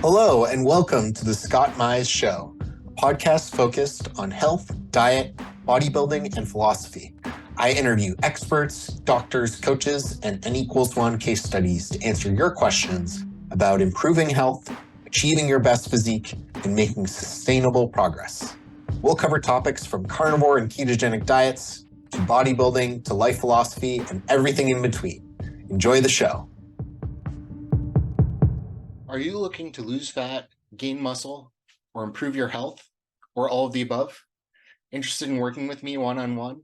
Hello, and welcome to the Scott Mize Show, a podcast focused on health, diet, bodybuilding, and philosophy. I interview experts, doctors, coaches, and N=1 case studies to answer your questions about improving health, achieving your best physique, and making sustainable progress. We'll cover topics from carnivore and ketogenic diets, to bodybuilding, to life philosophy, and everything in between. Enjoy the show. Are you looking to lose fat, gain muscle, or improve your health, or all of the above? Interested in working with me one-on-one?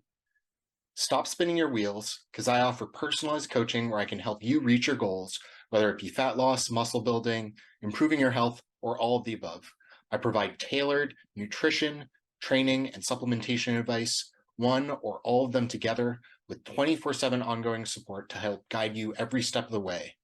Stop spinning your wheels, because I offer personalized coaching where I can help you reach your goals, whether it be fat loss, muscle building, improving your health, or all of the above. I provide tailored nutrition, training, and supplementation advice, one or all of them together, with 24/7 ongoing support to help guide you every step of the way.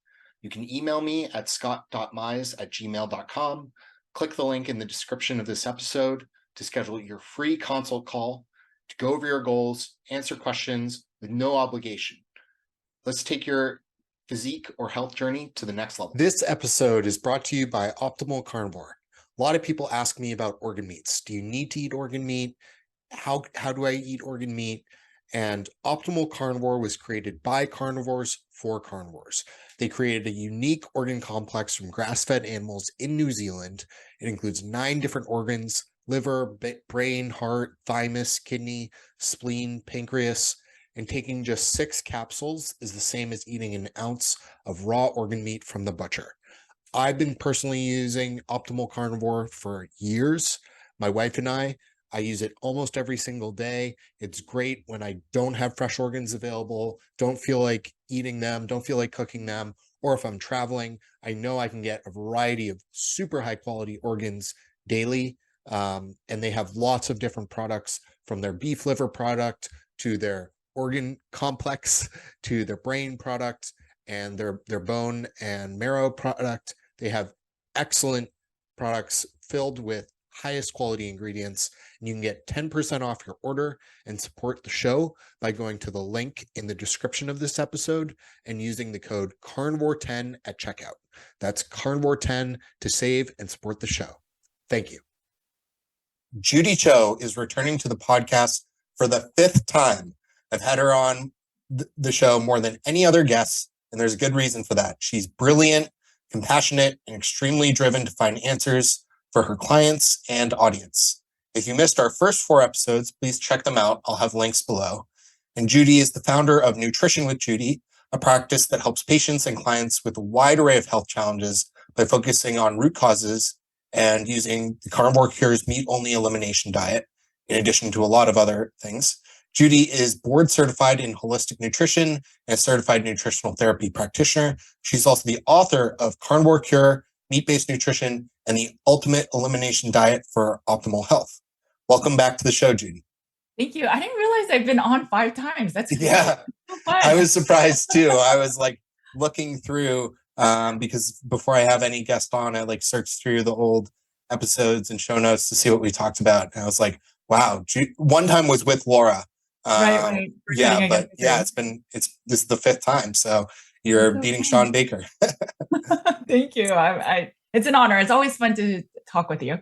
You can email me at scott.mize@gmail.com. Click the link in the description of this episode to schedule your free consult call to go over your goals, answer questions with no obligation. Let's take your physique or health journey to the next level. This episode is brought to you by Optimal Carnivore. A lot of people ask me about organ meats. Do you need to eat organ meat? How do I eat organ meat? And Optimal Carnivore was created by carnivores for carnivores. They created a unique organ complex from grass-fed animals in New Zealand. It includes 9 different organs: liver, brain, heart, thymus, kidney, spleen, pancreas. And taking just 6 capsules is the same as eating an ounce of raw organ meat from the butcher. I've been personally using Optimal Carnivore for years. My wife and I use it almost every single day. It's great when I don't have fresh organs available, don't feel like eating them, don't feel like cooking them, or if I'm traveling, I know I can get a variety of super high quality organs daily. And they have lots of different products, from their beef liver product to their organ complex to their brain product and their bone and marrow product. They have excellent products filled with highest quality ingredients, and you can get 10% off your order and support the show by going to the link in the description of this episode and using the code carnivore10 at checkout. That's carnivore10 to save and support the show. Thank you. Judy Cho is returning to the podcast for the 5th time. I've had her on the show more than any other guest, and there's a good reason for that. She's brilliant, compassionate, and extremely driven to find answers for her clients and audience. If you missed our first 4 episodes, please check them out. I'll have links below. And Judy is the founder of Nutrition with Judy, a practice that helps patients and clients with a wide array of health challenges by focusing on root causes and using the Carnivore Cure's meat-only elimination diet, in addition to a lot of other things. Judy is board certified in holistic nutrition and a certified nutritional therapy practitioner. She's also the author of Carnivore Cure, Meat-Based Nutrition, and the Ultimate Elimination Diet for Optimal Health. Welcome back to the show, Judy. Thank you. I didn't realize I've been on 5 times. That's cool. Yeah. So fun. I was surprised too. I was like looking through, because before I have any guest on, I like searched through the old episodes and show notes to see what we talked about. And I was like, wow. One time was with Laura. Right. Yeah, but yeah, this is the 5th time. So you're beating Sean Baker. Thank you. It's an honor. It's always fun to talk with you.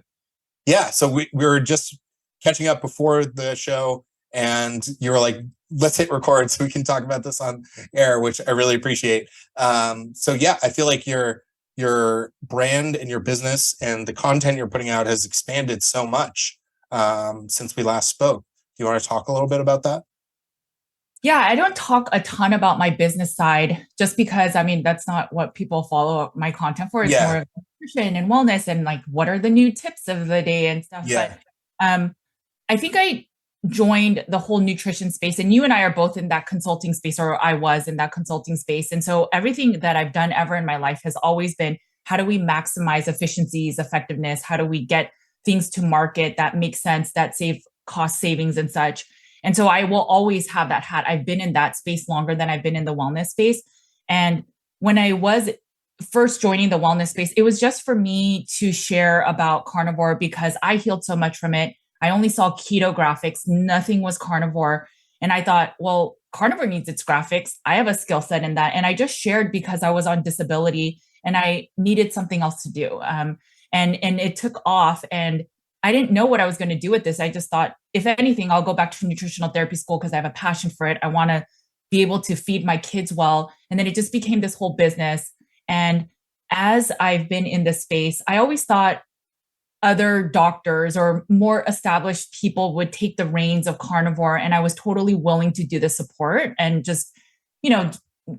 Yeah. So we were just catching up before the show, and you were like, let's hit record so we can talk about this on air, which I really appreciate. So yeah, I feel like your brand and your business and the content you're putting out has expanded so much since we last spoke. Do you want to talk a little bit about that? Yeah, I don't talk a ton about my business side just because, that's not what people follow my content for. It's more of nutrition and wellness and like, what are the new tips of the day and stuff. Yeah. But I think I joined the whole nutrition space, and you and I are both in that consulting space, or I was in that consulting space. And so everything that I've done ever in my life has always been, how do we maximize efficiencies, effectiveness? How do we get things to market that make sense, that save cost savings and such? And so I will always have that hat. I've been in that space longer than I've been in the wellness space. And when I was first joining the wellness space, it was just for me to share about carnivore because I healed so much from it. I only saw keto graphics. Nothing was carnivore. And I thought, well, carnivore needs its graphics. I have a skill set in that. And I just shared because I was on disability and I needed something else to do. And it took off, and I didn't know what I was going to do with this. I just thought, if anything, I'll go back to nutritional therapy school because I have a passion for it. I want to be able to feed my kids well. And then it just became this whole business. And as I've been in this space, I always thought other doctors or more established people would take the reins of carnivore. And I was totally willing to do the support and just, you know,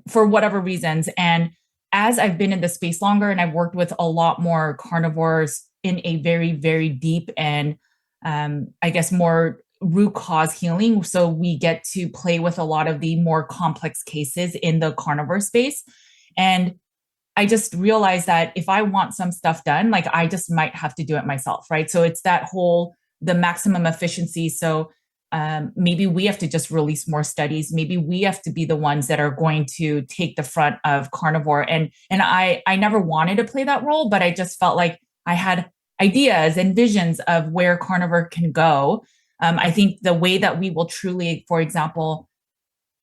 for whatever reasons. And as I've been in the space longer and I've worked with a lot more carnivores in a very, very deep and I guess more root cause healing. So we get to play with a lot of the more complex cases in the carnivore space. And I just realized that if I want some stuff done, like I just might have to do it myself, right? So it's that whole, the maximum efficiency. So maybe we have to just release more studies. Maybe we have to be the ones that are going to take the front of carnivore. And I never wanted to play that role, but I just felt like I had ideas and visions of where carnivore can go. I think the way that we will truly, for example,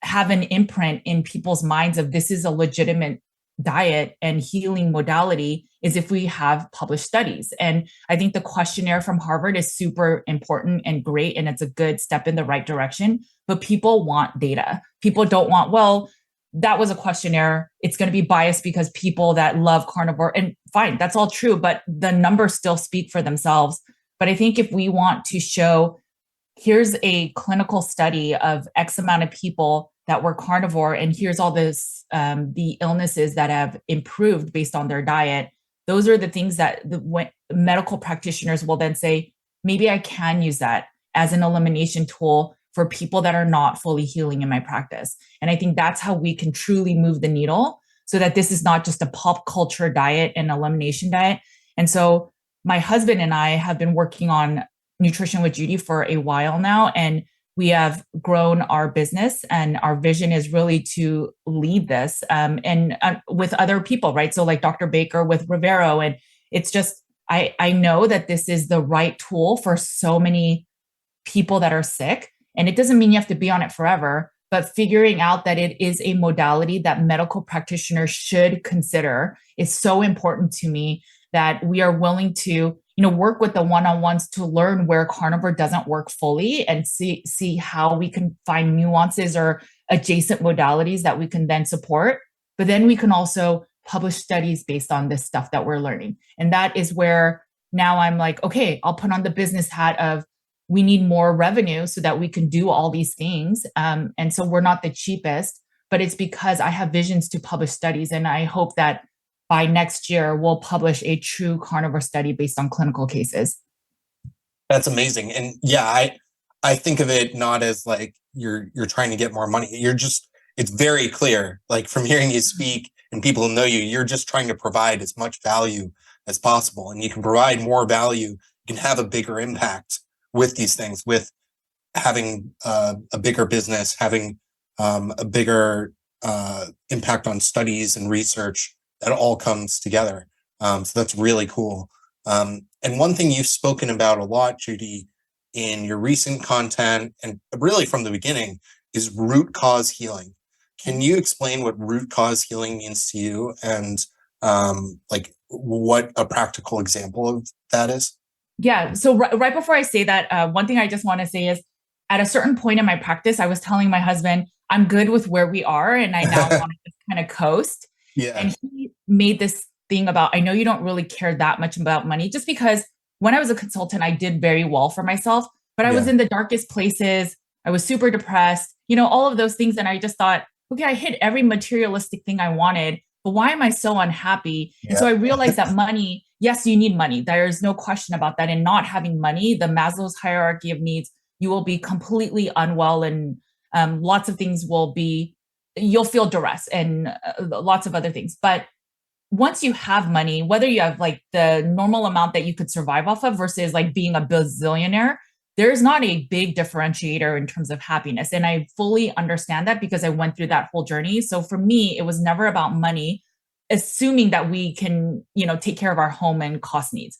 have an imprint in people's minds of this is a legitimate diet and healing modality is if we have published studies. And I think the questionnaire from Harvard is super important and great, and it's a good step in the right direction. But people want data. People don't want, well, that was a questionnaire. It's going to be biased because people that love carnivore, and fine, that's all true, but the numbers still speak for themselves. But I think if we want to show, here's a clinical study of X amount of people that were carnivore, and here's all this, the illnesses that have improved based on their diet. Those are the things that the medical practitioners will then say, maybe I can use that as an elimination tool for people that are not fully healing in my practice. And I think that's how we can truly move the needle so that this is not just a pop culture diet and elimination diet. And so my husband and I have been working on Nutrition with Judy for a while now, and we have grown our business, and our vision is really to lead this and with other people, right? So like Dr. Baker with Rivero. And it's just, I know that this is the right tool for so many people that are sick. And it doesn't mean you have to be on it forever, but figuring out that it is a modality that medical practitioners should consider is so important to me, that we are willing to work with the one-on-ones to learn where carnivore doesn't work fully and see how we can find nuances or adjacent modalities that we can then support. But then we can also publish studies based on this stuff that we're learning. And that is where now I'm like, okay, I'll put on the business hat of we need more revenue so that we can do all these things. And so we're not the cheapest, but it's because I have visions to publish studies. And I hope that by next year, we'll publish a true carnivore study based on clinical cases. That's amazing. And yeah, I think of it not as like you're trying to get more money. It's very clear, like from hearing you speak and people who know you, you're just trying to provide as much value as possible. And you can provide more value. You can have a bigger impact with these things, with having a bigger business, having a bigger impact on studies and research. That all comes together. So that's really cool. And one thing you've spoken about a lot, Judy, in your recent content and really from the beginning is root cause healing. Can you explain what root cause healing means to you and like what a practical example of that is? Yeah. So right before I say that, one thing I just want to say is at a certain point in my practice, I was telling my husband, I'm good with where we are. And I now want to just kind of coast. Yeah. And he made this thing about, I know you don't really care that much about money, just because when I was a consultant, I did very well for myself, but I was in the darkest places. I was super depressed, all of those things. And I just thought, okay, I hit every materialistic thing I wanted, but why am I so unhappy? Yeah. And so I realized that money, yes, you need money. There's no question about that. And not having money, the Maslow's hierarchy of needs, you will be completely unwell, and lots of things you'll feel duress and lots of other things. But once you have money, whether you have like the normal amount that you could survive off of versus like being a bazillionaire, there's not a big differentiator in terms of happiness. And I fully understand that because I went through that whole journey. So for me, it was never about money, assuming that we can, take care of our home and cost needs.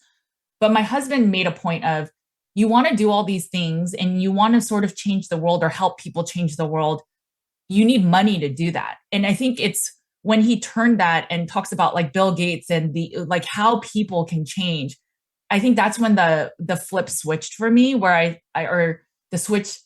But my husband made a point of, you want to do all these things and you want to sort of change the world or help people change the world. You need money to do that. And I think it's when he turned that and talks about like Bill Gates and the like how people can change, I think that's when the flip switched for me, where or the switch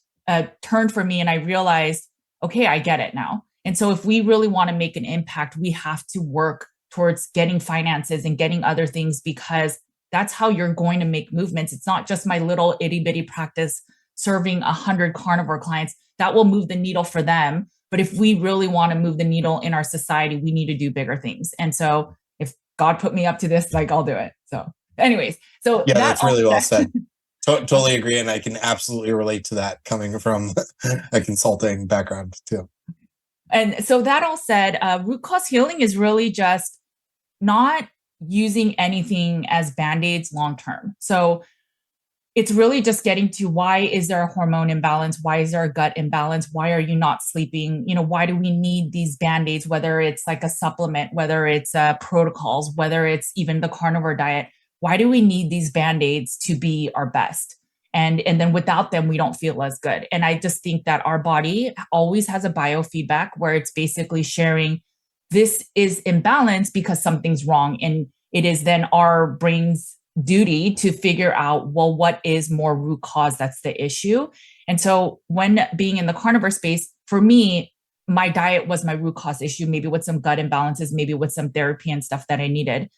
turned for me, and I realized, okay, I get it now. And so if we really want to make an impact, we have to work towards getting finances and getting other things, because that's how you're going to make movements. It's not just my little itty bitty practice serving 100 carnivore clients that will move the needle for them. But if we really want to move the needle in our society, we need to do bigger things. And so if God put me up to this, like, I'll do it. So anyways, so yeah, that's really well said. Totally Okay. agree. And I can absolutely relate to that coming from a consulting background too. And so that all said, root cause healing is really just not using anything as BandAids long-term. So it's really just getting to, why is there a hormone imbalance? Why is there a gut imbalance? Why are you not sleeping? You know, why do we need these BandAids, whether it's like a supplement, whether it's protocols, whether it's even the carnivore diet? Why do we need these BandAids to be our best? And then without them, we don't feel as good. And I just think that our body always has a biofeedback where it's basically sharing, this is imbalanced because something's wrong. And it is then our brain's duty to figure out, well, what is more root cause that's the issue. And so when being in the carnivore space, for me, my diet was my root cause issue, maybe with some gut imbalances, maybe with some therapy and stuff that I needed.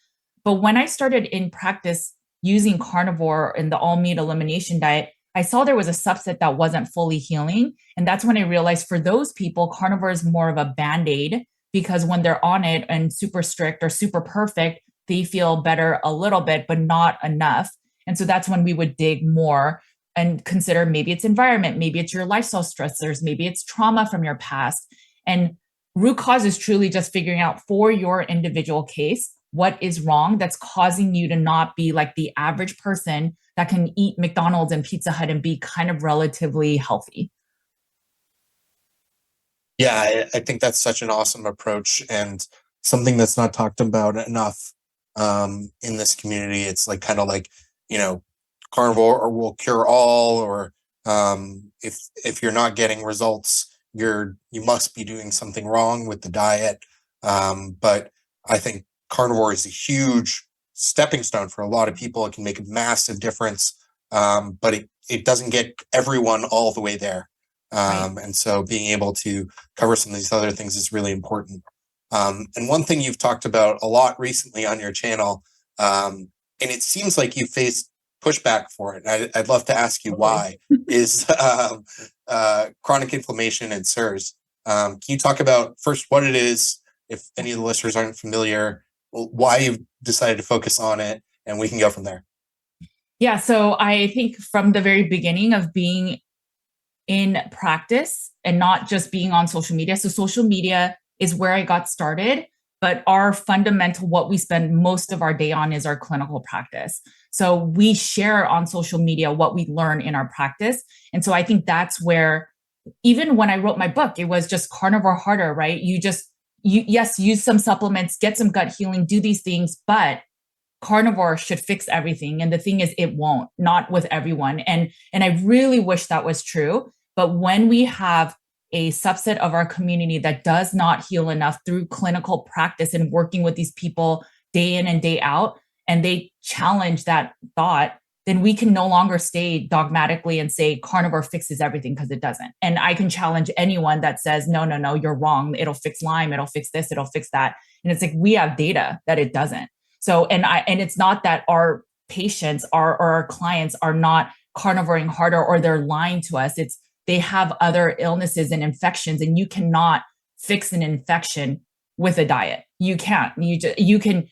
But when I started in practice using carnivore and the all meat elimination diet, I saw there was a subset that wasn't fully healing. And that's when I realized, for those people, carnivore is more of a Band-Aid, because when they're on it and super strict or super perfect, they feel better a little bit, but not enough. And so that's when we would dig more and consider, maybe it's environment, maybe it's your lifestyle stressors, maybe it's trauma from your past. And root cause is truly just figuring out for your individual case, what is wrong that's causing you to not be like the average person that can eat McDonald's and Pizza Hut and be kind of relatively healthy. Yeah, I think that's such an awesome approach, and something that's not talked about enough in this community. It's like kind of like, you know, carnivore will cure all, or if you're not getting results, you must be doing something wrong with the diet. But I think carnivore is a huge stepping stone for a lot of people. It can make a massive difference, but it doesn't get everyone all the way there. Right. And so being able to cover some of these other things is really important. And one thing you've talked about a lot recently on your channel, and it seems like you faced pushback for it, I'd love to ask you why, is chronic inflammation and SIRS. Can you talk about first what it is, if any of the listeners aren't familiar, why you've decided to focus on it, and we can go from there. Yeah. So I think from the very beginning of being in practice and not just being on social media. So social media is where I got started, but our fundamental, what we spend most of our day on, is our clinical practice. So we share on social media what we learn in our practice. And so I think that's where, even when I wrote my book, it was just carnivore harder, right? Yes, use some supplements, get some gut healing, do these things, but carnivore should fix everything. And the thing is, it won't, not with everyone. And I really wish that was true. But when we have a subset of our community that does not heal enough through clinical practice and working with these people day in and day out, and they challenge that thought, then we can no longer stay dogmatically and say carnivore fixes everything, because it doesn't. And I can challenge anyone that says, no, you're wrong. It'll fix Lyme. It'll fix this. It'll fix that. And it's like, we have data that it doesn't. So, and it's not that our patients or our clients are not carnivoring harder or they're lying to us. It's, they have other illnesses and infections, and you cannot fix an infection with a diet. You can't. You can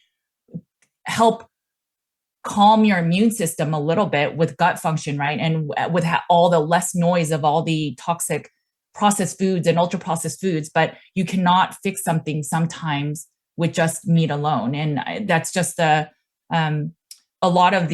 help calm your immune system a little bit with gut function, right? And with all the less noise of all the toxic processed foods and ultra processed foods, but you cannot fix something sometimes with just meat alone. And that's just a lot of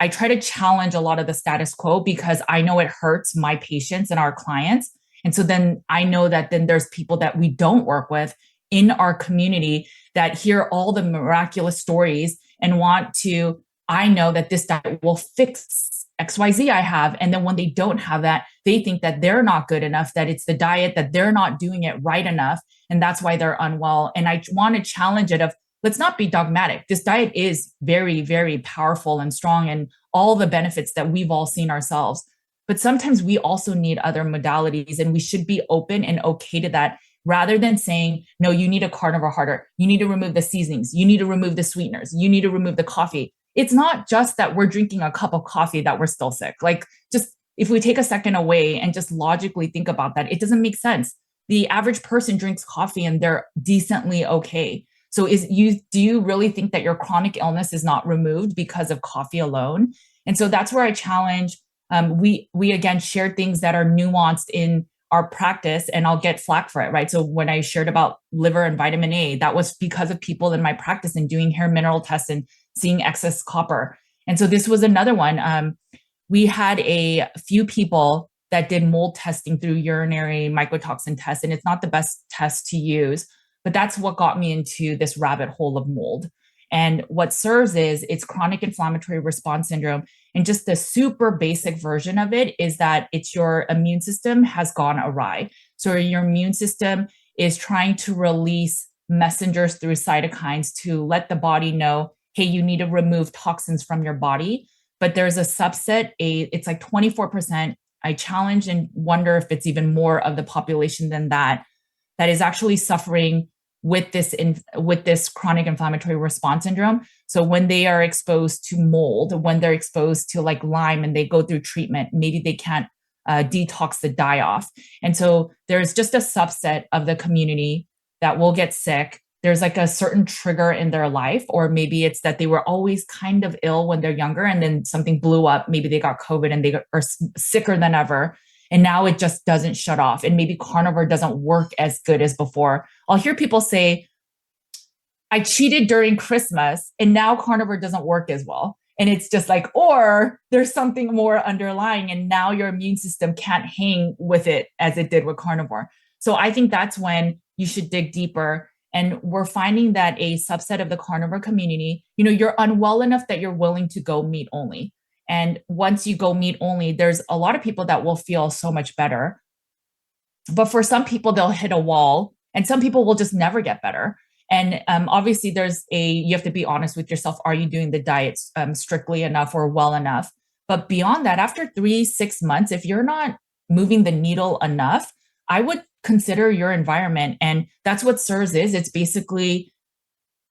I try to challenge a lot of the status quo, because I know it hurts my patients and our clients. And so then I know that then there's people that we don't work with in our community that hear all the miraculous stories and want to, I know that this diet will fix XYZ I have. And then when they don't have that, they think that they're not good enough, that it's the diet, that they're not doing it right enough. And that's why they're unwell. And I want to challenge it of, let's not be dogmatic. This diet is very, very powerful and strong and all the benefits that we've all seen ourselves. But sometimes we also need other modalities, and we should be open and okay to that, rather than saying, no, you need a carnivore harder. You need to remove the seasonings. You need to remove the sweeteners. You need to remove the coffee. It's not just that we're drinking a cup of coffee that we're still sick. Like, just if we take a second away and just logically think about that, it doesn't make sense. The average person drinks coffee and they're decently okay. So do you really think that your chronic illness is not removed because of coffee alone? And so that's where I challenge. We again shared things that are nuanced in our practice, and I'll get flack for it, right? So when I shared about liver and vitamin A, that was because of people in my practice and doing hair mineral tests and seeing excess copper. And so this was another one. We had a few people that did mold testing through urinary mycotoxin tests, and it's not the best test to use, but that's what got me into this rabbit hole of mold. And what SIRS is, it's chronic inflammatory response syndrome. And just the super basic version of it is that it's your immune system has gone awry. So your immune system is trying to release messengers through cytokines to let the body know, hey, you need to remove toxins from your body. But there's a subset, it's like 24%. I challenge and wonder if it's even more of the population than that is actually suffering with this chronic inflammatory response syndrome. So when they are exposed to mold, when they're exposed to like Lyme and they go through treatment, maybe they can't detox the die off. And so there's just a subset of the community that will get sick. There's like a certain trigger in their life, or maybe it's that they were always kind of ill when they're younger and then something blew up. Maybe they got COVID and they are sicker than ever. And now it just doesn't shut off. And maybe carnivore doesn't work as good as before. I'll hear people say, I cheated during Christmas and now carnivore doesn't work as well. And it's just like, or there's something more underlying and now your immune system can't hang with it as it did with carnivore. So I think that's when you should dig deeper. And we're finding that a subset of the carnivore community, you're unwell enough that you're willing to go meat only. And once you go meat only, there's a lot of people that will feel so much better. But for some people, they'll hit a wall and some people will just never get better. And obviously you have to be honest with yourself. Are you doing the diet strictly enough or well enough? But beyond that, after 3-6 months, if you're not moving the needle enough, I would consider your environment. And that's what SIRS is. It's basically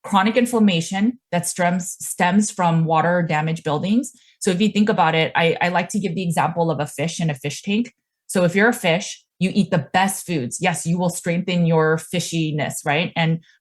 chronic inflammation that stems from water damaged buildings. So if you think about it, I like to give the example of a fish in a fish tank. So if you're a fish, you eat the best foods. Yes, you will strengthen your fishiness, right?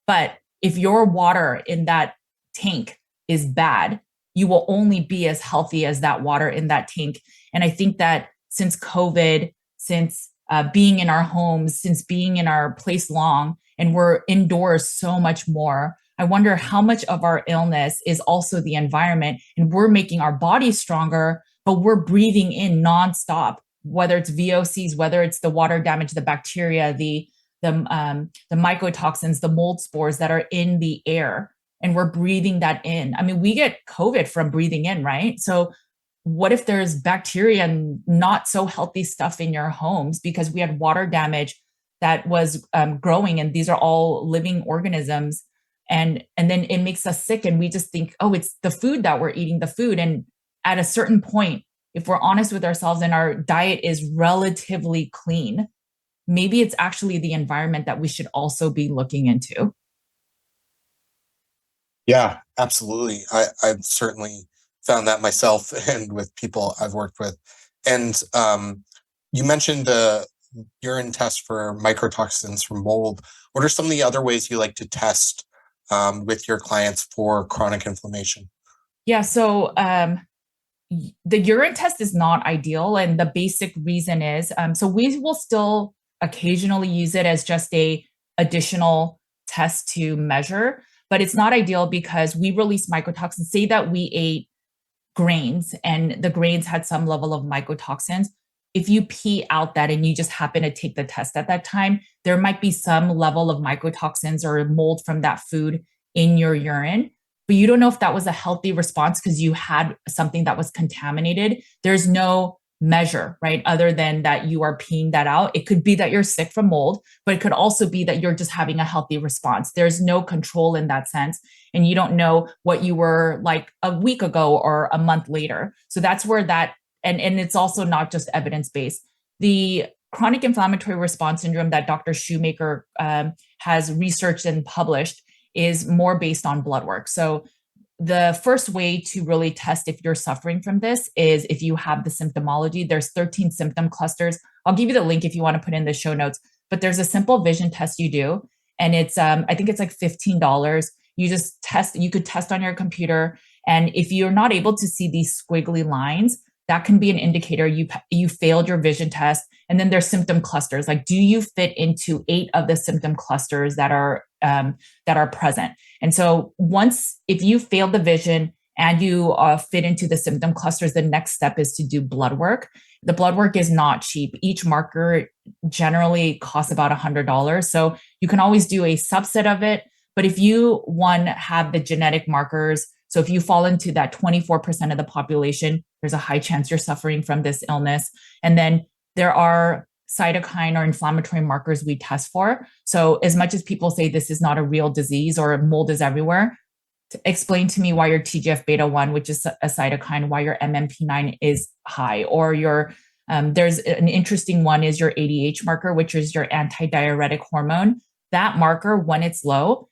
But if your water in that tank is bad, you will only be as healthy as that water in that tank. And I think that since COVID, since being in our homes, since being in our place long, and we're indoors so much more, I wonder how much of our illness is also the environment, and we're making our bodies stronger, but we're breathing in nonstop, whether it's VOCs, whether it's the water damage, the bacteria, the mycotoxins, the mold spores that are in the air, and we're breathing that in. I mean, we get COVID from breathing in, right? So what if there's bacteria and not so healthy stuff in your homes because we had water damage that was growing, and these are all living organisms. And then it makes us sick and we just think, oh, it's the food that we're eating, the food. And at a certain point, if we're honest with ourselves and our diet is relatively clean, maybe it's actually the environment that we should also be looking into. Yeah, absolutely. I've certainly found that myself and with people I've worked with. And you mentioned the urine test for microtoxins from mold. What are some of the other ways you like to test with your clients for chronic inflammation? Yeah, so the urine test is not ideal. And the basic reason is, so we will still occasionally use it as just a additional test to measure, but it's not ideal because we release mycotoxins. Say that we ate grains and the grains had some level of mycotoxins. If you pee out that and you just happen to take the test at that time, there might be some level of mycotoxins or mold from that food in your urine. but you don't know if that was a healthy response because you had something that was contaminated. There's no measure, right? Other than that you are peeing that out. It could be that you're sick from mold, but it could also be that you're just having a healthy response. There's no control in that sense. And you don't know what you were like a week ago or a month later. So that's where that, and it's also not just evidence-based. The chronic inflammatory response syndrome that Dr. Shoemaker has researched and published is more based on blood work. So the first way to really test if you're suffering from this is if you have the symptomology. There's 13 symptom clusters. I'll give you the link if you want to put in the show notes, but there's a simple vision test you do. And it's, I think it's like $15. You just test, you could test on your computer. And if you're not able to see these squiggly lines, that can be an indicator you failed your vision test. And then there's symptom clusters. Like, do you fit into 8 of the symptom clusters that are present? And so if you failed the vision and you fit into the symptom clusters, the next step is to do blood work. The blood work is not cheap. Each marker generally costs about $100. So you can always do a subset of it. But if you, have the genetic markers, so if you fall into that 24% of the population, there's a high chance you're suffering from this illness. And then there are cytokine or inflammatory markers we test for. So as much as people say this is not a real disease or mold is everywhere, explain to me why your TGF-beta1, which is a cytokine, why your MMP9 is high, or your there's an interesting one is your ADH marker, which is your antidiuretic hormone. That marker, when it's low,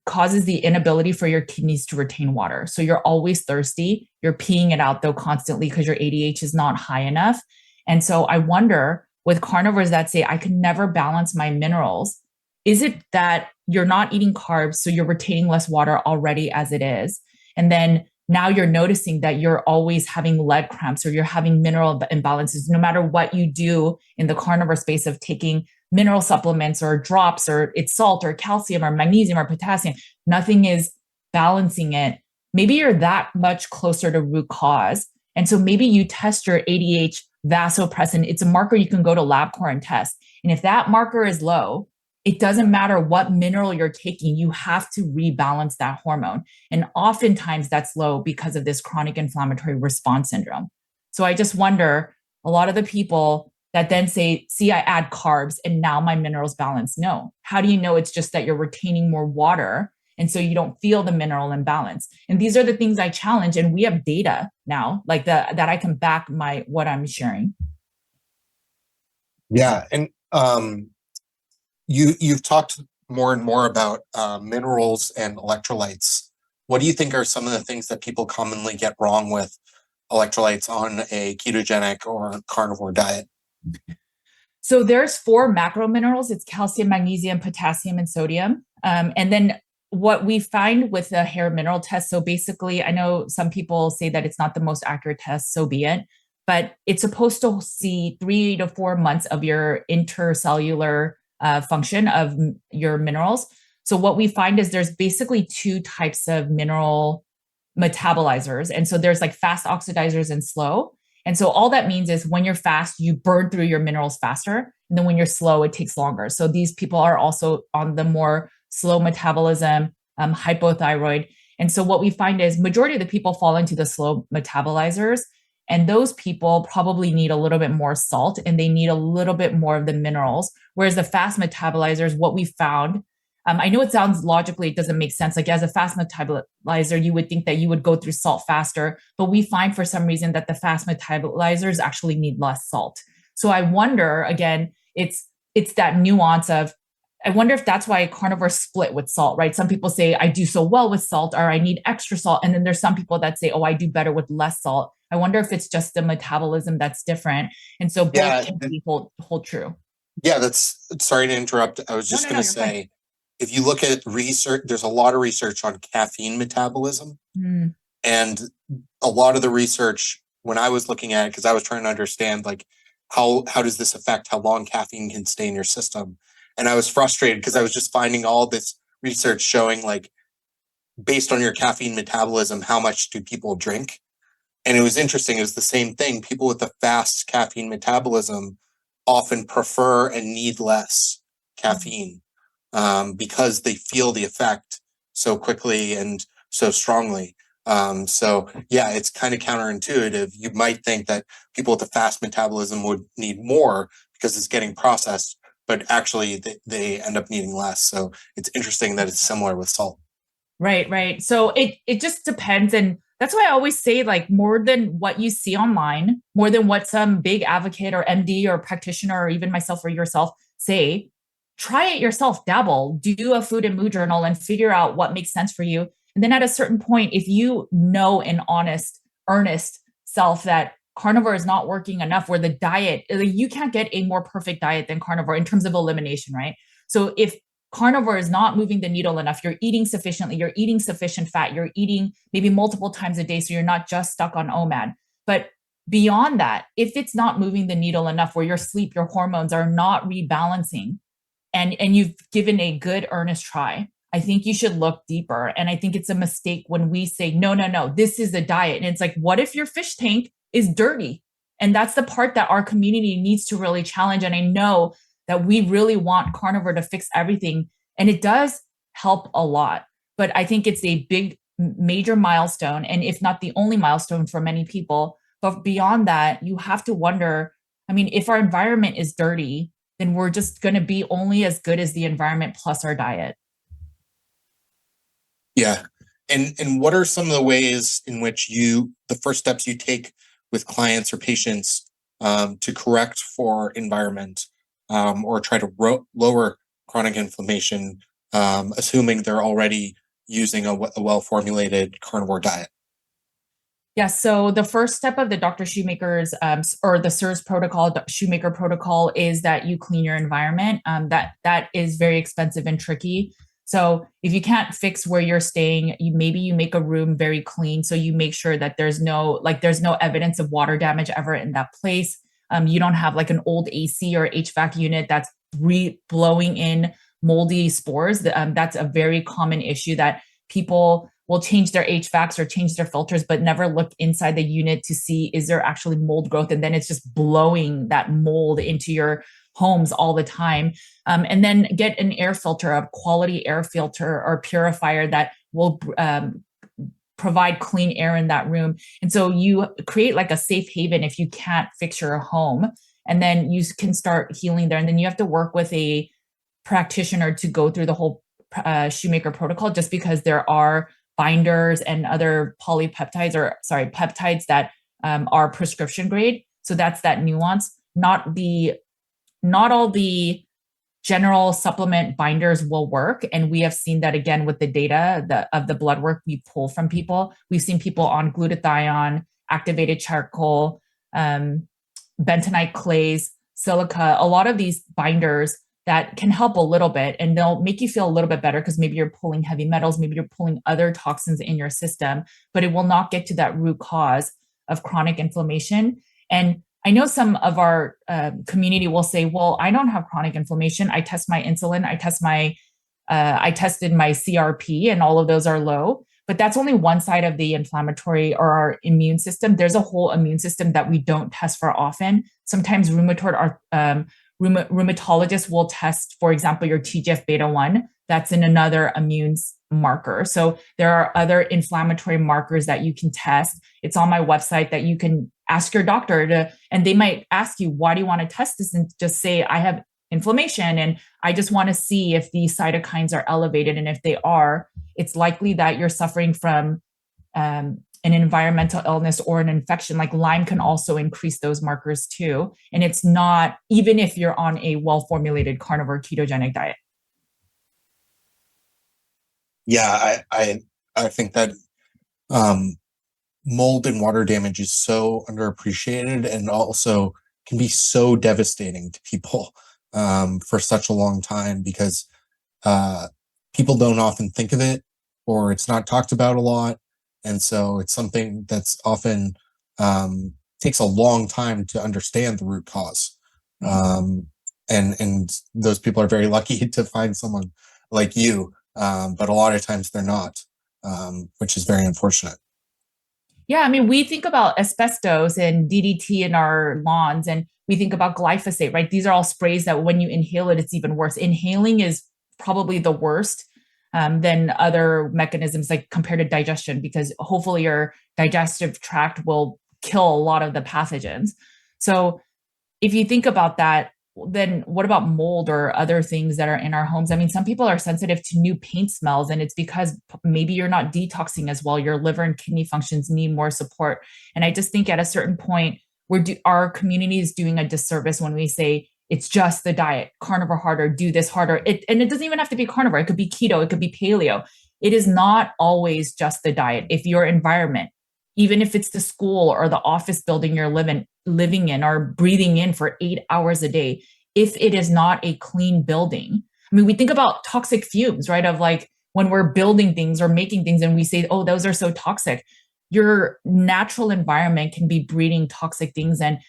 causes the inability for your kidneys to retain water. So you're always thirsty. You're peeing it out though constantly because your ADH is not high enough. And so I wonder with carnivores that say, I can never balance my minerals, is it that you're not eating carbs, so you're retaining less water already as it is? And then now you're noticing that you're always having leg cramps or you're having mineral imbalances, no matter what you do in the carnivore space of taking mineral supplements or drops, or it's salt or calcium or magnesium or potassium, nothing is balancing it. Maybe you're that much closer to root cause. And so maybe you test your ADH vasopressin. It's a marker you can go to LabCorp and test. And if that marker is low, it doesn't matter what mineral you're taking, you have to rebalance that hormone. And oftentimes that's low because of this chronic inflammatory response syndrome. So I just wonder, a lot of the people that then say, see, I add carbs and now my minerals balance. No. How do you know it's just that you're retaining more water and so you don't feel the mineral imbalance? And these are the things I challenge. And we have data now, like that I can back what I'm sharing. Yeah. And you've talked more and more about minerals and electrolytes. What do you think are some of the things that people commonly get wrong with electrolytes on a ketogenic or carnivore diet? So there's 4 macro minerals. It's calcium, magnesium, potassium, and sodium. And then what we find with the hair mineral test, so basically, I know some people say that it's not the most accurate test, so be it, but it's supposed to see 3 to 4 months of your intercellular function of your minerals. So what we find is there's basically 2 types of mineral metabolizers. And so there's like fast oxidizers and slow. And so all that means is when you're fast, you burn through your minerals faster. And then when you're slow, it takes longer. So these people are also on the more slow metabolism, hypothyroid. And so what we find is majority of the people fall into the slow metabolizers. And those people probably need a little bit more salt and they need a little bit more of the minerals. Whereas the fast metabolizers, what we found, I know it sounds logically, it doesn't make sense. Like as a fast metabolizer, you would think that you would go through salt faster, but we find for some reason that the fast metabolizers actually need less salt. So I wonder, again, it's that nuance of, I wonder if that's why carnivores split with salt, right? Some people say, I do so well with salt, or I need extra salt. And then there's some people that say, oh, I do better with less salt. I wonder if it's just the metabolism that's different. And so both can be hold true. Yeah, sorry to interrupt. I was just going to say, fine. If you look at research, there's a lot of research on caffeine metabolism. And a lot of the research, when I was looking at it, because I was trying to understand, like, how does this affect how long caffeine can stay in your system? And I was frustrated because I was just finding all this research showing, like, based on your caffeine metabolism, how much do people drink? And it was interesting. It was the same thing. People with a fast caffeine metabolism often prefer and need less caffeine because they feel the effect so quickly and so strongly. So yeah, it's kind of counterintuitive. You might think that people with a fast metabolism would need more because it's getting processed, but actually they end up needing less. So it's interesting that it's similar with salt. Right, right. So it just depends. And that's why I always say, like, more than what you see online, more than what some big advocate or MD or practitioner or even myself or yourself say, try it yourself, dabble, do a food and mood journal and figure out what makes sense for you. And then at a certain point, if you know in honest, earnest self that carnivore is not working enough, where the diet, you can't get a more perfect diet than carnivore in terms of elimination, right? So if carnivore is not moving the needle enough, you're eating sufficiently, you're eating sufficient fat, you're eating maybe multiple times a day, so you're not just stuck on OMAD. But beyond that, if it's not moving the needle enough, where your sleep, your hormones are not rebalancing, and you've given a good earnest try, I think you should look deeper. And I think it's a mistake when we say, no, no, no, this is a diet. And it's like, what if your fish tank is dirty? And that's the part that our community needs to really challenge. And I know that we really want carnivore to fix everything. And it does help a lot. But I think it's a big, major milestone. And if not the only milestone for many people. But beyond that, you have to wonder, I mean, if our environment is dirty, then we're just going to be only as good as the environment plus our diet. Yeah. And what are some of the ways in which the first steps you take with clients or patients to correct for environment or try to lower chronic inflammation, assuming they're already using a well-formulated carnivore diet? Yeah, so the first step of the Dr. Shoemaker's or the SIRS protocol, Shoemaker protocol, is that you clean your environment. That is very expensive and tricky. So if you can't fix where you're staying, maybe you make a room very clean. So you make sure that there's no evidence of water damage ever in that place. You don't have like an old AC or HVAC unit that's blowing in moldy spores. That's a very common issue that people will change their HVACs or change their filters, but never look inside the unit to see, is there actually mold growth? And then it's just blowing that mold into your homes all the time. And then get an air filter, a quality air filter or purifier that will provide clean air in that room. And so you create like a safe haven if you can't fix your home, and then you can start healing there. And then you have to work with a practitioner to go through the whole Shoemaker protocol, just because there are binders and other peptides that are prescription grade. So that's that nuance. Not all the general supplement binders will work. And we have seen that again with the data of the blood work we pull from people. We've seen people on glutathione, activated charcoal, bentonite clays, silica, a lot of these binders that can help a little bit, and they'll make you feel a little bit better because maybe you're pulling heavy metals, maybe you're pulling other toxins in your system, but it will not get to that root cause of chronic inflammation. And I know some of our community will say, well, I don't have chronic inflammation. I test my insulin, I tested my CRP, and all of those are low. But that's only one side of the inflammatory or our immune system. There's a whole immune system that we don't test for often. Sometimes rheumatologists will test, for example, your TGF beta 1. That's in another immune marker. So there are other inflammatory markers that you can test. It's on my website that you can ask your doctor and they might ask you, why do you want to test this? And just say, I have inflammation and I just want to see if these cytokines are elevated. And if they are, it's likely that you're suffering from an environmental illness or an infection. Like Lyme can also increase those markers too. And it's not, even if you're on a well-formulated carnivore ketogenic diet. Yeah, I think that mold and water damage is so underappreciated and also can be so devastating to people for such a long time, because people don't often think of it, or it's not talked about a lot. And so it's something that's often takes a long time to understand the root cause. And those people are very lucky to find someone like you. But a lot of times they're not, which is very unfortunate. Yeah, I mean, we think about asbestos and DDT in our lawns, and we think about glyphosate, right? These are all sprays that when you inhale it, it's even worse. Inhaling is probably the worst. than other mechanisms like compared to digestion, because hopefully your digestive tract will kill a lot of the pathogens. So if you think about that, then what about mold or other things that are in our homes? I mean, some people are sensitive to new paint smells, and it's because maybe you're not detoxing as well. Your liver and kidney functions need more support. And I just think at a certain point, our community is doing a disservice when we say it's just the diet, carnivore harder, do this harder. And it doesn't even have to be carnivore. It could be keto, it could be paleo. It is not always just the diet. If your environment, even if it's the school or the office building you're living in or breathing in for 8 hours a day, if it is not a clean building. I mean, we think about toxic fumes, right? Of like when we're building things or making things and we say, oh, those are so toxic. Your natural environment can be breeding toxic things. And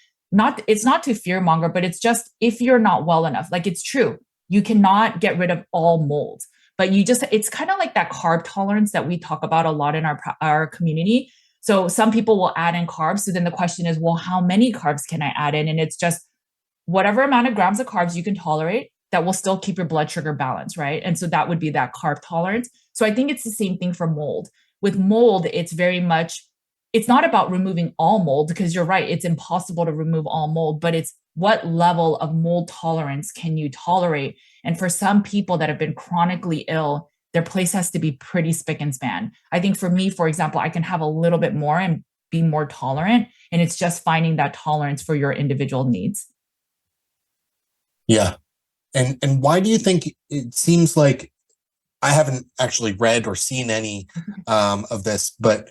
it's not to fearmonger, but it's just if you're not well enough, like it's true, you cannot get rid of all molds, but it's kind of like that carb tolerance that we talk about a lot in our community. So some people will add in carbs. So then the question is, well, how many carbs can I add in? And it's just whatever amount of grams of carbs you can tolerate that will still keep your blood sugar balanced, right? And so that would be that carb tolerance. So I think it's the same thing for mold. With mold, it's very much, it's not about removing all mold, because you're right, it's impossible to remove all mold, but it's what level of mold tolerance can you tolerate? And for some people that have been chronically ill, their place has to be pretty spick and span. I think for me, for example, I can have a little bit more and be more tolerant. And it's just finding that tolerance for your individual needs. Yeah. And why do you think it seems like, I haven't actually read or seen any of this, but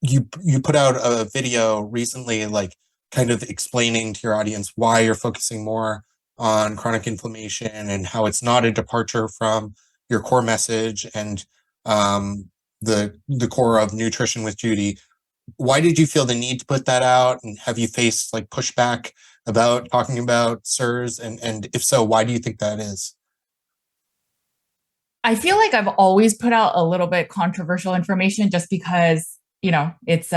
you put out a video recently, like kind of explaining to your audience why you're focusing more on chronic inflammation and how it's not a departure from your core message and the core of Nutrition with Judy. Why did you feel the need to put that out? And have you faced like pushback about talking about SIRS? And if so, why do you think that is? I feel like I've always put out a little bit controversial information just because, it's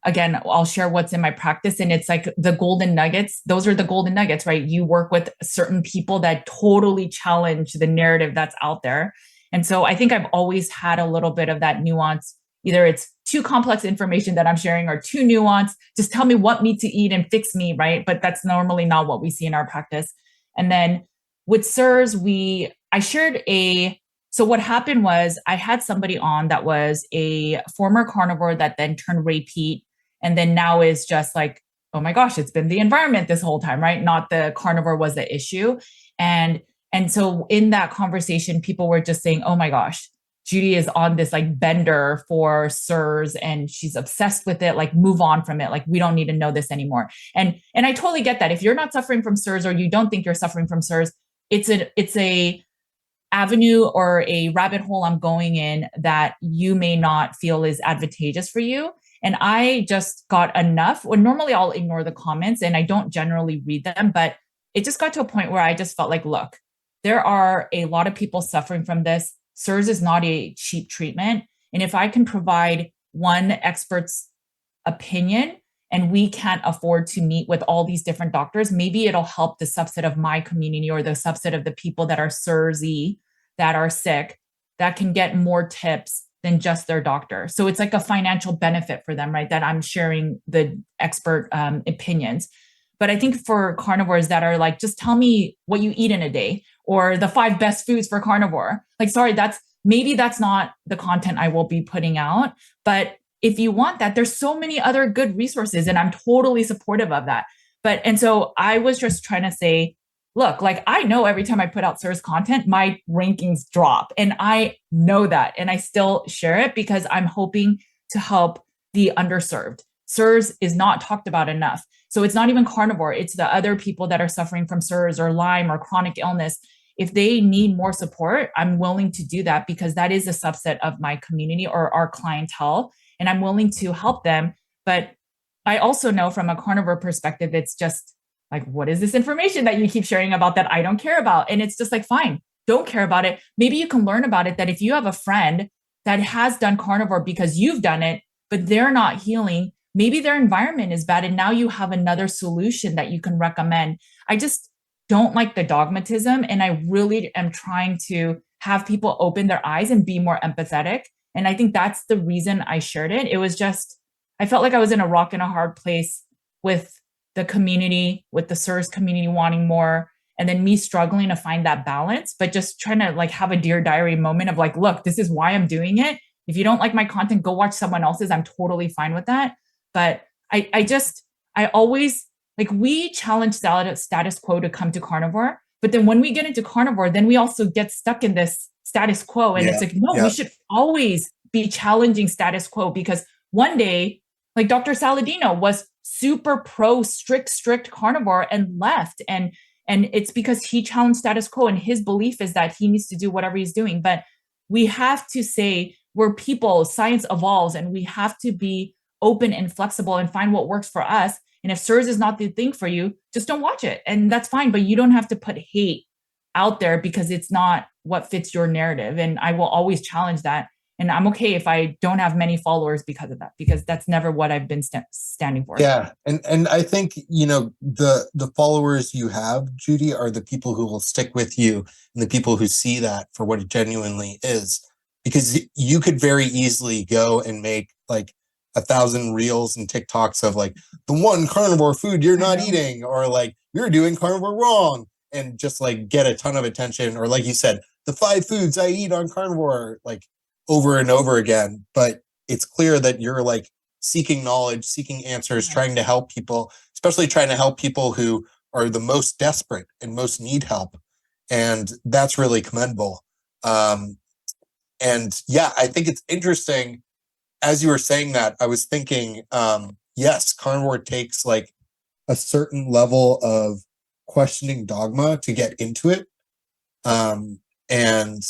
again, I'll share what's in my practice, and it's like the golden nuggets. Those are the golden nuggets, right? You work with certain people that totally challenge the narrative that's out there. And so I think I've always had a little bit of that nuance. Either it's too complex information that I'm sharing or too nuanced. Just tell me what meat to eat and fix me, right? But that's normally not what we see in our practice. And then with SIRS, I shared so what happened was I had somebody on that was a former carnivore that then turned repeat, and then now is just like, oh my gosh, it's been the environment this whole time, right? Not the carnivore was the issue. And so in that conversation, people were just saying, oh my gosh, Judy is on this like bender for SIRS and she's obsessed with it, like move on from it. Like we don't need to know this anymore. And I totally get that. If you're not suffering from SIRS or you don't think you're suffering from SIRS, it's a avenue or a rabbit hole I'm going in that you may not feel is advantageous for you. And I just got enough. Well, normally I'll ignore the comments and I don't generally read them, but it just got to a point where I just felt like, look, there are a lot of people suffering from this. SIRS is not a cheap treatment. And if I can provide one expert's opinion and we can't afford to meet with all these different doctors, maybe it'll help the subset of my community or the subset of the people that are SIRS-y, that are sick, that can get more tips than just their doctor. So it's like a financial benefit for them, right? That I'm sharing the expert opinions. But I think for carnivores that are like, just tell me what you eat in a day or the 5 best foods for carnivore. Like, sorry, that's not the content I will be putting out. But if you want that, there's so many other good resources and I'm totally supportive of that. And so I was just trying to say, look, like I know every time I put out SIRS content, my rankings drop and I know that. And I still share it because I'm hoping to help the underserved. SIRS is not talked about enough. So it's not even carnivore. It's the other people that are suffering from SIRS or Lyme or chronic illness. If they need more support, I'm willing to do that because that is a subset of my community or our clientele. And I'm willing to help them. But I also know from a carnivore perspective, it's just like, what is this information that you keep sharing about that I don't care about? And it's just like, fine, don't care about it. Maybe you can learn about it that if you have a friend that has done carnivore because you've done it, but they're not healing, maybe their environment is bad. And now you have another solution that you can recommend. I just don't like the dogmatism. And I really am trying to have people open their eyes and be more empathetic. And I think that's the reason I shared it. It was just, I felt like I was in a rock and a hard place with the community, with the SIRS community wanting more, and then me struggling to find that balance, but just trying to like have a Dear Diary moment of like, look, this is why I'm doing it. If you don't like my content, go watch someone else's. I'm totally fine with that. But I always, like, we challenge status quo to come to carnivore. But then when we get into carnivore, then we also get stuck in this status quo. And it's like, no, we should always be challenging status quo, because one day, like Dr. Saladino was super pro strict carnivore and left. And it's because he challenged status quo, and his belief is that he needs to do whatever he's doing. But we have to say we're people, science evolves, and we have to be open and flexible and find what works for us. And if SIRS is not the thing for you, just don't watch it. And that's fine. But you don't have to put hate out there because it's not what fits your narrative. And I will always challenge that. And I'm okay if I don't have many followers because of that, because that's never what I've been standing for. Yeah. And I think, the followers you have, Judy, are the people who will stick with you and the people who see that for what it genuinely is. Because you could very easily go and make like 1,000 reels and TikToks of like the one carnivore food you're not eating, or like you're doing carnivore wrong, and just like get a ton of attention. Or like you said, the 5 foods I eat on carnivore, like over and over again. But it's clear that you're like seeking knowledge, seeking answers, trying to help people, especially trying to help people who are the most desperate and most need help. And that's really commendable. And yeah, I think it's interesting. As you were saying that, I was thinking, yes, carnivore takes like a certain level of questioning dogma to get into it, and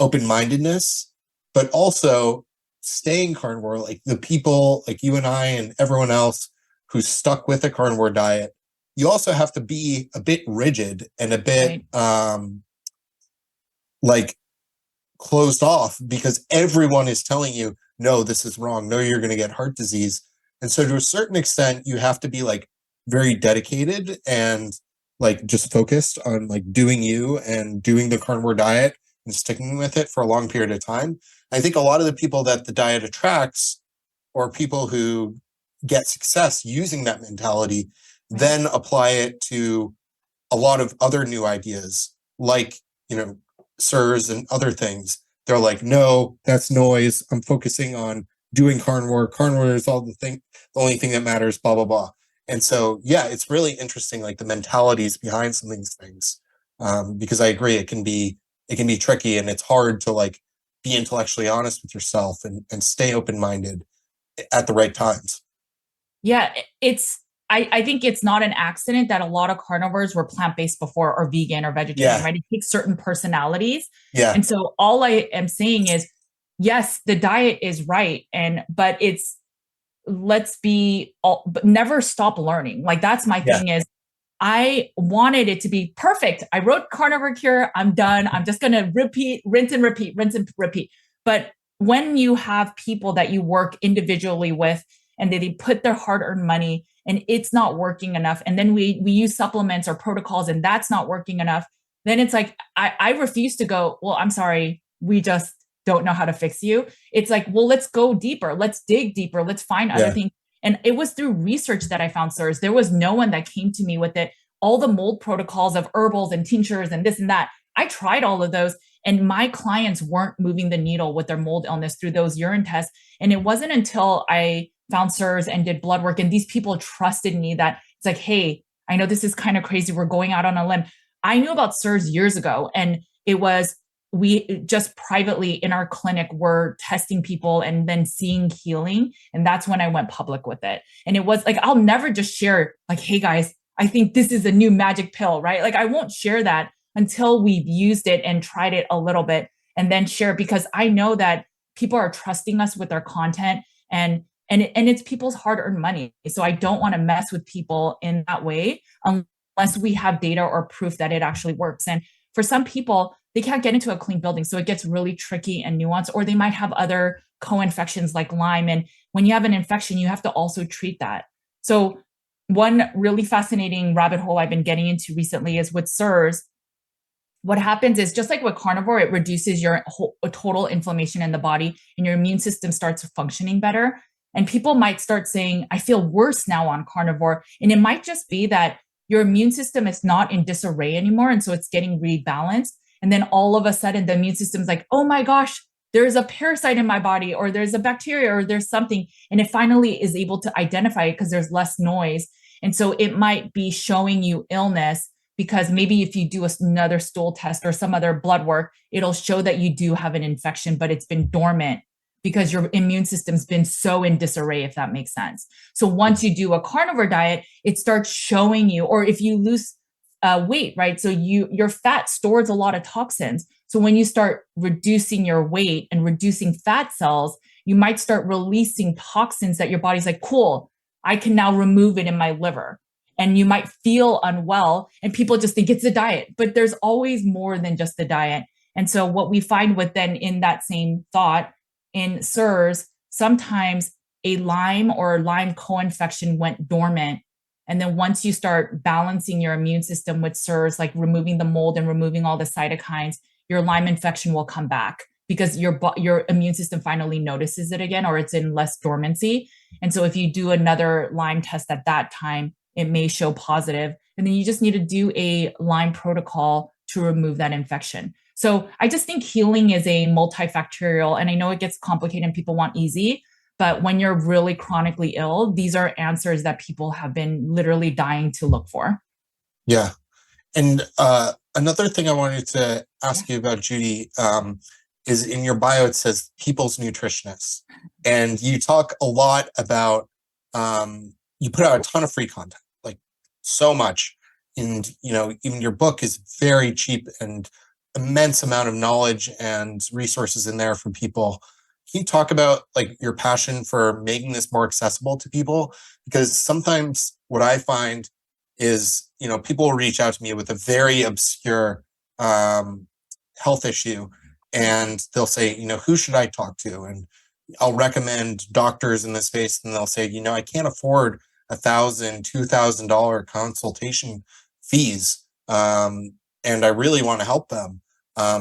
open-mindedness, but also staying carnivore, like the people like you and I and everyone else who's stuck with a carnivore diet. You also have to be a bit rigid and a bit like closed off, because everyone is telling you, no, this is wrong. No, you're going to get heart disease. And so to a certain extent, you have to be like very dedicated and like just focused on like doing you and doing the carnivore diet and sticking with it for a long period of time. I think a lot of the people that the diet attracts, or people who get success using that mentality, then apply it to a lot of other new ideas, like, SIRS and other things. They're like, no, that's noise. I'm focusing on doing carnivore. Carnivore is the only thing that matters, blah, blah, blah. And so, yeah, it's really interesting, like the mentalities behind some of these things. Because I agree, it can be tricky, and it's hard to like be intellectually honest with yourself and stay open-minded at the right times. Yeah, I think it's not an accident that a lot of carnivores were plant-based before, or vegan or vegetarian, right? It takes certain personalities. Yeah. And so all I am saying is, yes, the diet is right. But but never stop learning. Like that's my thing is, I wanted it to be perfect. I wrote Carnivore Cure. I'm done. I'm just going to rinse and repeat. But when you have people that you work individually with, and they put their hard-earned money and it's not working enough, and then we use supplements or protocols and that's not working enough, then it's like, I refuse to go, well, I'm sorry, we just don't know how to fix you. It's like, well, let's go deeper. Let's dig deeper. Let's find other things. And it was through research that I found SIRS. There was no one that came to me with it. All the mold protocols of herbals and tinctures and this and that, I tried all of those, and my clients weren't moving the needle with their mold illness through those urine tests. And it wasn't until I found SIRS and did blood work, and these people trusted me, that it's like, hey, I know this is kind of crazy. We're going out on a limb. I knew about SIRS years ago, and we just privately in our clinic were testing people and then seeing healing. And that's when I went public with it. And it was like, I'll never just share like, hey guys, I think this is a new magic pill, right? Like I won't share that until we've used it and tried it a little bit, and then share, because I know that people are trusting us with their content, and it's people's hard-earned money. So I don't want to mess with people in that way unless we have data or proof that it actually works. And for some people, they can't get into a clean building, so it gets really tricky and nuanced, or they might have other co-infections like Lyme. And when you have an infection, you have to also treat that. So one really fascinating rabbit hole I've been getting into recently is with SIRS. what happens is, just like with carnivore, it reduces your total inflammation in the body and your immune system starts functioning better. And people might start saying, I feel worse now on carnivore. And it might just be that your immune system is not in disarray anymore. And so it's getting rebalanced. And then all of a sudden the immune system's like, oh my gosh, there's a parasite in my body, or there's a bacteria, or there's something. And it finally is able to identify it because there's less noise. And so it might be showing you illness, because maybe if you do another stool test or some other blood work, it'll show that you do have an infection, but it's been dormant because your immune system's been so in disarray, if that makes sense. So once you do a carnivore diet, it starts showing you, or if you lose weight, right? So your fat stores a lot of toxins. So when you start reducing your weight and reducing fat cells, you might start releasing toxins that your body's like, cool, I can now remove it in my liver. And you might feel unwell, and people just think it's a diet, but there's always more than just the diet. And so what we find with then in that same thought in SIRS, sometimes a Lyme or Lyme co-infection went dormant. And then once you start balancing your immune system with SIRS, like removing the mold and removing all the cytokines, your Lyme infection will come back because your immune system finally notices it again, or it's in less dormancy. And so if you do another Lyme test at that time, it may show positive. And then you just need to do a Lyme protocol to remove that infection. So I just think healing is a multifactorial, and I know it gets complicated and people want easy, but when you're really chronically ill, these are answers that people have been literally dying to look for. Yeah. And another thing I wanted to ask you about, Judy, is in your bio, it says people's nutritionist. And you talk a lot about, you put out a ton of free content, like so much. And, even your book is very cheap and immense amount of knowledge and resources in there for people. Can you talk about like your passion for making this more accessible to people? Because sometimes what I find is, people will reach out to me with a very obscure health issue, and they'll say, who should I talk to? And I'll recommend doctors in this space, and they'll say, I can't afford $1,000, $2,000 consultation fees, and I really want to help them.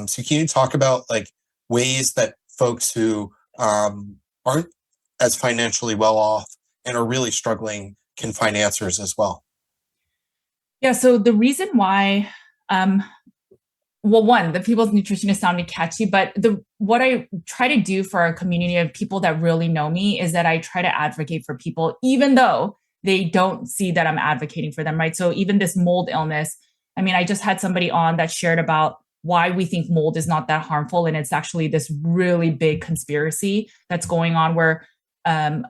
So can you talk about like ways that folks who aren't as financially well off and are really struggling can find answers as well? Yeah. So the reason why, one, the people's nutritionist sounded catchy, but what I try to do for a community of people that really know me is that I try to advocate for people, even though they don't see that I'm advocating for them, right? So even this mold illness, I mean, I just had somebody on that shared about why we think mold is not that harmful. And it's actually this really big conspiracy that's going on where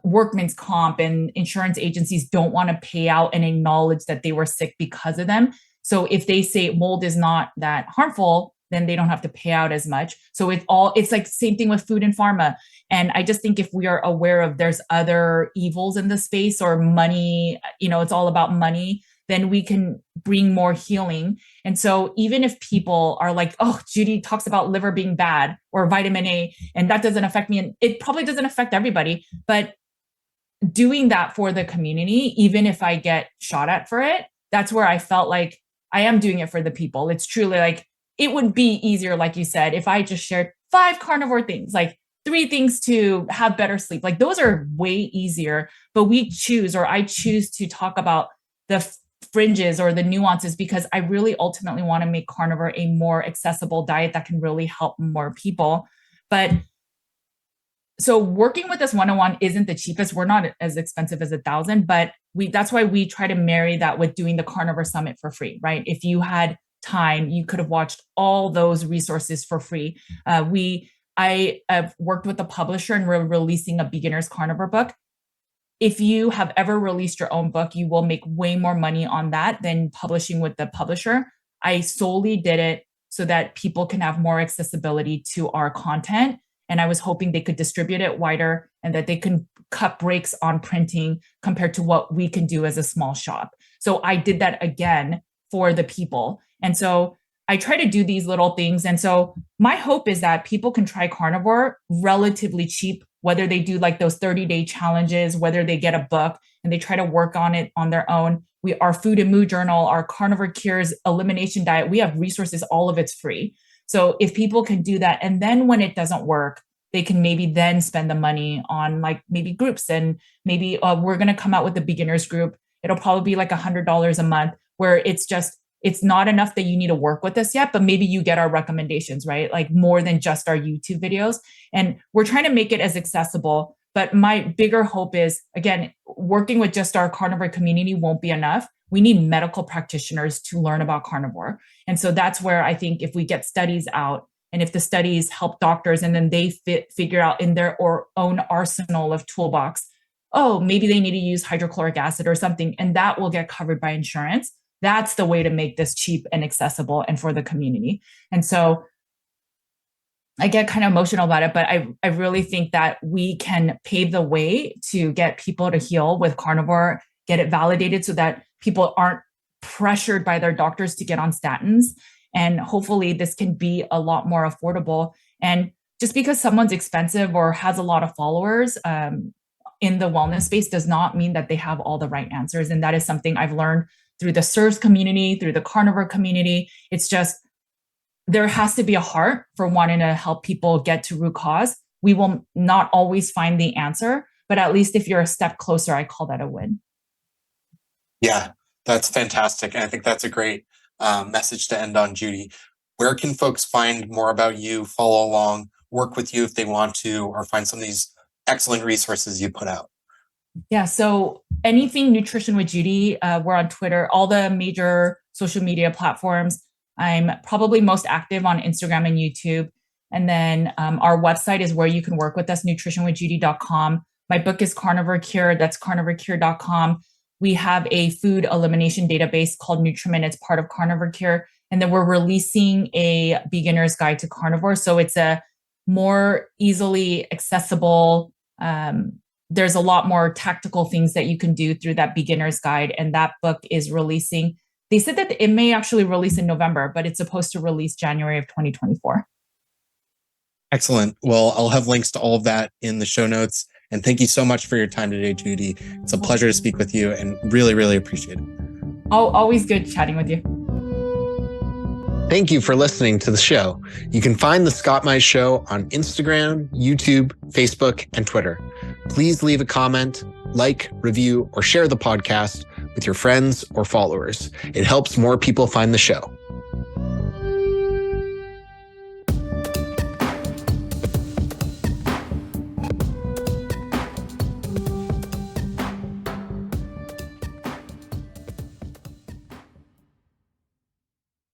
workman's comp and insurance agencies don't want to pay out and acknowledge that they were sick because of them. So if they say mold is not that harmful, then they don't have to pay out as much. So it's like same thing with food and pharma. And I just think if we are aware of there's other evils in the space, or money, it's all about money, then we can bring more healing. And so even if people are like, oh, Judy talks about liver being bad or vitamin A, and that doesn't affect me, and it probably doesn't affect everybody, but doing that for the community, even if I get shot at for it, that's where I felt like I am doing it for the people. It's truly like, it would be easier, like you said, if I just shared 5 carnivore things, like 3 things to have better sleep. Like those are way easier, but I choose to talk about the fringes or the nuances because I really ultimately want to make carnivore a more accessible diet that can really help more people. But so working with us one-on-one isn't the cheapest. We're not as expensive as $1,000, but that's why we try to marry that with doing the Carnivore Summit for free, right? If you had time, you could have watched all those resources for free. I have worked with a publisher, and we're releasing a beginner's carnivore book. If you have ever released your own book, you will make way more money on that than publishing with the publisher. I solely did it so that people can have more accessibility to our content. And I was hoping they could distribute it wider and that they can cut breaks on printing compared to what we can do as a small shop. So I did that again for the people. And so I try to do these little things. And so my hope is that people can try carnivore relatively cheap, whether they do like those 30-day challenges, whether they get a book and they try to work on it on their own, our food and mood journal, our carnivore cures elimination diet, we have resources, all of it's free. So if people can do that, and then when it doesn't work, they can maybe then spend the money on like maybe groups, and maybe we're going to come out with the beginners group. It'll probably be like $100 a month, where it's not enough that you need to work with us yet, but maybe you get our recommendations, right? Like more than just our YouTube videos. And we're trying to make it as accessible. But my bigger hope is, again, working with just our carnivore community won't be enough. We need medical practitioners to learn about carnivore. And so that's where I think if we get studies out, and if the studies help doctors and then they figure out in their own arsenal of toolbox, oh, maybe they need to use hydrochloric acid or something, and that will get covered by insurance. That's the way to make this cheap and accessible and for the community. And so I get kind of emotional about it, but I really think that we can pave the way to get people to heal with carnivore, get it validated so that people aren't pressured by their doctors to get on statins. And hopefully this can be a lot more affordable. And just because someone's expensive or has a lot of followers in the wellness space does not mean that they have all the right answers. And that is something I've learned through the SERVs community, through the carnivore community. It's just, there has to be a heart for wanting to help people get to root cause. We will not always find the answer, but at least if you're a step closer, I call that a win. Yeah, that's fantastic. And I think that's a great message to end on, Judy. Where can folks find more about you, follow along, work with you if they want to, or find some of these excellent resources you put out? Yeah, so anything Nutrition with Judy, we're on Twitter, all the major social media platforms. I'm probably most active on Instagram and YouTube. And then our website is where you can work with us, nutritionwithjudy.com. My book is Carnivore Cure. That's carnivorecure.com. We have a food elimination database called Nutriment. It's part of Carnivore Cure. And then we're releasing a beginner's guide to carnivore. So it's a more easily accessible, there's a lot more tactical things that you can do through that beginner's guide. And that book is releasing. They said that it may actually release in November, but it's supposed to release January of 2024. Excellent. Well, I'll have links to all of that in the show notes. And thank you so much for your time today, Judy. It's a pleasure to speak with you and really, really appreciate it. Always good chatting with you. Thank you for listening to the show. You can find The Scott Mize Show on Instagram, YouTube, Facebook, and Twitter. Please leave a comment, like, review, or share the podcast with your friends or followers. It helps more people find the show.